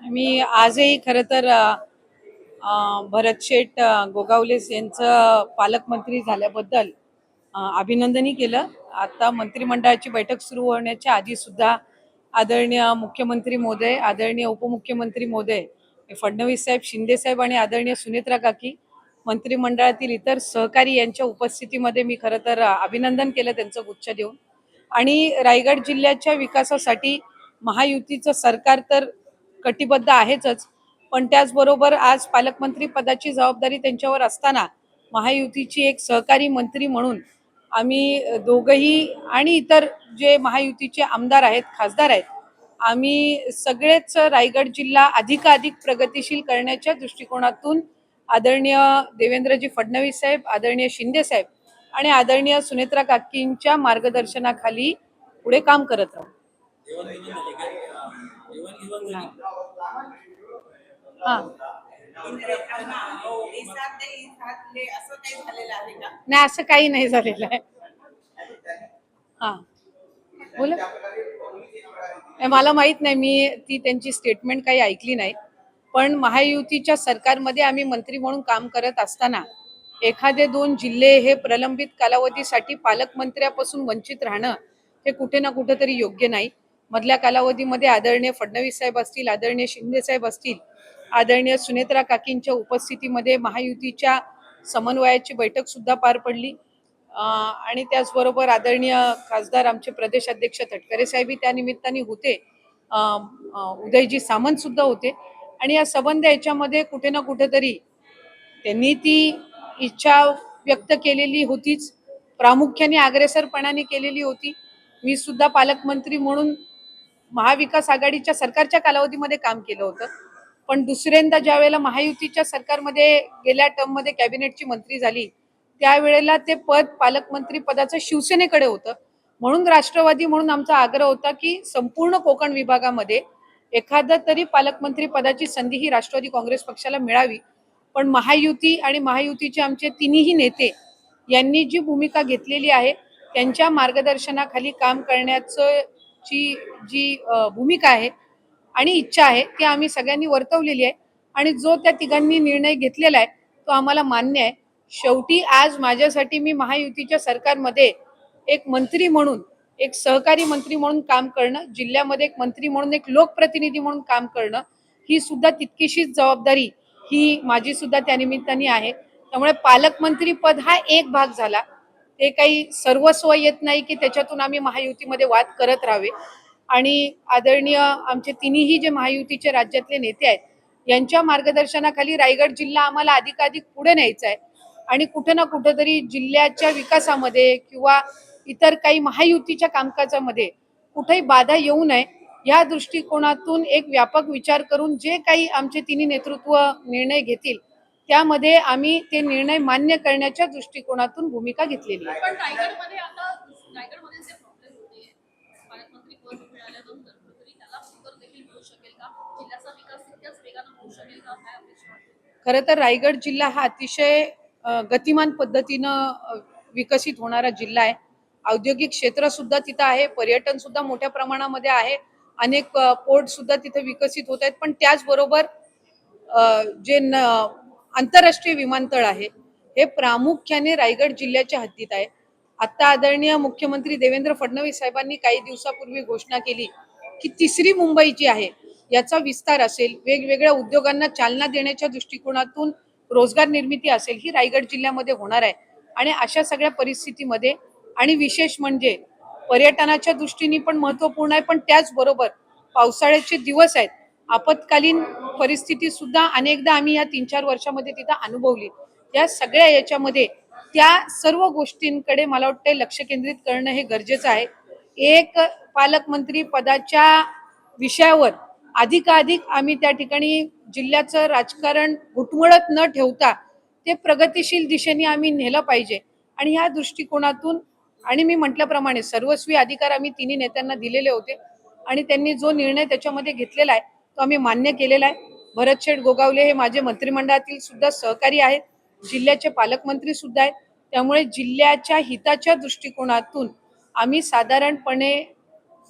मी आजही खरं तर भरत शेठ गोगावलेस यांचं पालकमंत्री झाल्याबद्दल अभिनंदनही केलं. आता मंत्रिमंडळाची बैठक सुरू होण्याच्या आधी सुद्धा आदरणीय मुख्यमंत्री महोदय, आदरणीय उपमुख्यमंत्री महोदय फडणवीस साहेब, शिंदे साहेब आणि आदरणीय सुनेत्रा काकी, मंत्रिमंडळातील इतर सहकारी यांच्या उपस्थितीमध्ये मी खरं तर अभिनंदन केलं त्यांचं गुच्छ देऊन. आणि रायगड जिल्ह्याच्या विकासासाठी महायुतीचं सरकार तर कटिबद्ध आहेच, पण त्याचबरोबर आज पालकमंत्री पदाची जबाबदारी त्यांच्यावर असताना महायुतीची एक सहकारी मंत्री म्हणून आम्ही दोघंही आणि इतर जे महायुतीचे आमदार आहेत, खासदार आहेत, आम्ही सगळेच रायगड जिल्हा अधिकाधिक प्रगतिशील करण्याच्या दृष्टिकोनातून आदरणीय देवेंद्रजी फडणवीस साहेब, आदरणीय शिंदे साहेब आणि आदरणीय सुनेत्रा काकींच्या मार्गदर्शनाखाली पुढे काम करत राहू. हा, नाही असं काही नाही झालेलं आहे. हा, बोला. मला माहित नाही, मी ती त्यांची स्टेटमेंट काही ऐकली नाही. पण महायुतीच्या सरकारमध्ये आम्ही मंत्री म्हणून काम करत असताना एखादे 2 जिल्हे हे प्रलंबित कालावधीसाठी पालकमंत्र्यापासून वंचित राहणं हे कुठे ना कुठेतरी योग्य नाही. मधल्या कालावधीमध्ये आदरणीय फडणवीस साहेब असतील, आदरणीय शिंदे साहेब असतील, आदरणीय सुनेत्रा काकींच्या उपस्थितीमध्ये महायुतीच्या समन्वयाची बैठक सुद्धा पार पडली. आणि त्याचबरोबर आदरणीय खासदार आमचे प्रदेश अध्यक्ष तटकरे साहेबही त्या निमित्ताने होते. उदयजी सामंत सुद्धा होते. आणि या संबंध याच्यामध्ये कुठे ना कुठेतरी त्यांनी ती इच्छा व्यक्त केलेली होतीच, प्रामुख्याने अग्रेसरपणाने केलेली होती. मी सुद्धा पालकमंत्री म्हणून महाविकास आघाडीच्या सरकारच्या कालावधीमध्ये काम केलं होतं. पण दुसऱ्यांदा ज्या वेळेला महायुतीच्या सरकारमध्ये गेल्या टर्ममध्ये कॅबिनेटची मंत्री झाली, त्यावेळेला ते पद पालकमंत्री पदाचं शिवसेनेकडे होतं. म्हणून राष्ट्रवादी म्हणून आमचा आग्रह होता की संपूर्ण कोकण विभागामध्ये एखादा तरी पालकमंत्री पदाची संधी ही राष्ट्रवादी काँग्रेस पक्षाला मिळावी. पण महायुती आणि महायुतीचे आमचे तिन्ही नेते यांनी जी भूमिका घेतलेली आहे, त्यांच्या मार्गदर्शनाखाली काम करण्याचं जी भूमिका आहे आणि इच्छा आहे ती आम्ही सगळ्यांनी वर्तवलेली आहे. आणि जो त्या तिघांनी निर्णय घेतलेला आहे तो आम्हाला मान्य आहे. शेवटी आज माझ्यासाठी मी महायुतीच्या सरकारमध्ये एक मंत्री म्हणून, एक सहकारी मंत्री म्हणून काम करणं, जिल्ह्यामध्ये एक मंत्री म्हणून, एक लोकप्रतिनिधी म्हणून काम करणं, ही सुद्धा तितकीशीच जबाबदारी ही माझी सुद्धा त्या निमित्ताने आहे. त्यामुळे पालकमंत्री पद हा एक भाग झाला, ते काही सर्वस्व येत नाही की त्याच्यातून आम्ही महायुतीमध्ये वाद करत राहावे. आणि आदरणीय आमचे तिन्ही जे महायुतीचे राज्यातले नेते आहेत यांच्या मार्गदर्शनाखाली रायगड जिल्हा आम्हाला अधिकाधिक पुढे न्यायचा आहे. आणि कुठे ना कुठेतरी जिल्ह्याच्या विकासामध्ये किंवा इतर काही महायुतीच्या कामकाजामध्ये कुठेही बाधा येऊ नये या दृष्टिकोनातून एक व्यापक विचार करून जे काही आमचे तिन्ही नेतृत्व निर्णय घेतील त्यामध्ये आम्ही ते निर्णय मान्य करण्याच्या दृष्टिकोनातून भूमिका घेतलेली आहे. खरं तर रायगड जिल्हा हा अतिशय गतिमान पद्धतीनं विकसित होणारा जिल्हा आहे. औद्योगिक क्षेत्र सुद्धा तिथं आहे, पर्यटन सुद्धा मोठ्या प्रमाणामध्ये आहे, अनेक पोर्ट सुद्धा तिथे विकसित होत आहेत. पण त्याचबरोबर जे आंतरराष्ट्रीय विमानतळ आहे हे प्रामुख्याने रायगड जिल्ह्याच्या हद्दीत आहे. आता आदरणीय मुख्यमंत्री देवेंद्र फडणवीस साहेबांनी काही दिवसापूर्वी घोषणा केली की 3री मुंबई जी आहे याचा विस्तार असेल, वेगवेगळ्या उद्योगांना चालना देण्याच्या दृष्टिकोनातून रोजगार निर्मिती असेल, ही रायगड जिल्ह्यामध्ये होणार आहे. आणि अशा सगळ्या परिस्थितीमध्ये आणि विशेष म्हणजे पर्यटनाच्या दृष्टीने पण महत्वपूर्ण आहे, पण त्याचबरोबर पावसाळ्याचे दिवस आहेत, आपत्कालीन परिस्थिती सुद्धा अनेकदा आम्ही या 3-4 वर्षामध्ये तिथं अनुभवली. या सगळ्या याच्यामध्ये त्या सर्व गोष्टींकडे मला वाटतं लक्ष केंद्रित करणं हे गरजेचं आहे. एक पालकमंत्री पदाच्या विषयावर अधिकाधिक आम्ही त्या ठिकाणी जिल्ह्याचं राजकारण घुटमळत न ठेवता ते प्रगतिशील दिशेने आम्ही नेलं पाहिजे. आणि ह्या दृष्टिकोनातून आणि मी म्हटल्याप्रमाणे सर्वस्वी अधिकार आम्ही तिन्ही नेत्यांना दिलेले होते आणि त्यांनी जो निर्णय त्याच्यामध्ये घेतलेला आहे तो आम्ही मान्य केलेला आहे. भरत शेठ गोगावले हे माझे मंत्रिमंडळातील सुद्धा सहकारी आहेत, जिल्ह्याचे पालकमंत्री सुद्धा आहेत. त्यामुळे जिल्ह्याच्या हिताच्या दृष्टिकोनातून आम्ही साधारणपणे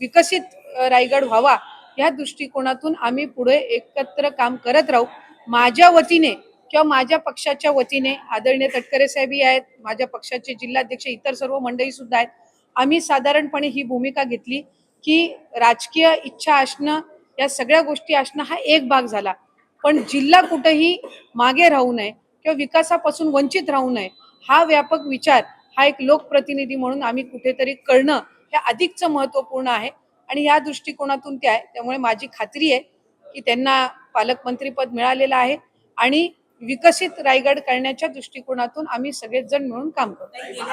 विकसित रायगड व्हावा या दृष्टिकोनातून आम्ही पुढे एकत्र काम करत राहू. माझ्या वतीने किंवा माझ्या पक्षाच्या वतीने आदरणीय तटकरे साहेबही आहेत, माझ्या पक्षाचे जिल्हाध्यक्ष, इतर सर्व मंडळी सुद्धा आहेत. आम्ही साधारणपणे ही भूमिका घेतली की राजकीय इच्छा असणं, या सगळ्या गोष्टी असणं हा एक भाग झाला, पण जिल्हा कुठेही मागे राहू नये किंवा विकासापासून वंचित राहू नये हा व्यापक विचार हा एक लोकप्रतिनिधी म्हणून आम्ही कुठेतरी करणं हे अधिकचं महत्त्वपूर्ण आहे आणि या दृष्टिकोनातून ते आहे. त्यामुळे माझी खात्री आहे की त्यांना पालकमंत्रीपद मिळालेलं आहे आणि विकसित रायगड करण्याच्या दृष्टिकोनातून आम्ही सगळेच जण मिळून काम करू.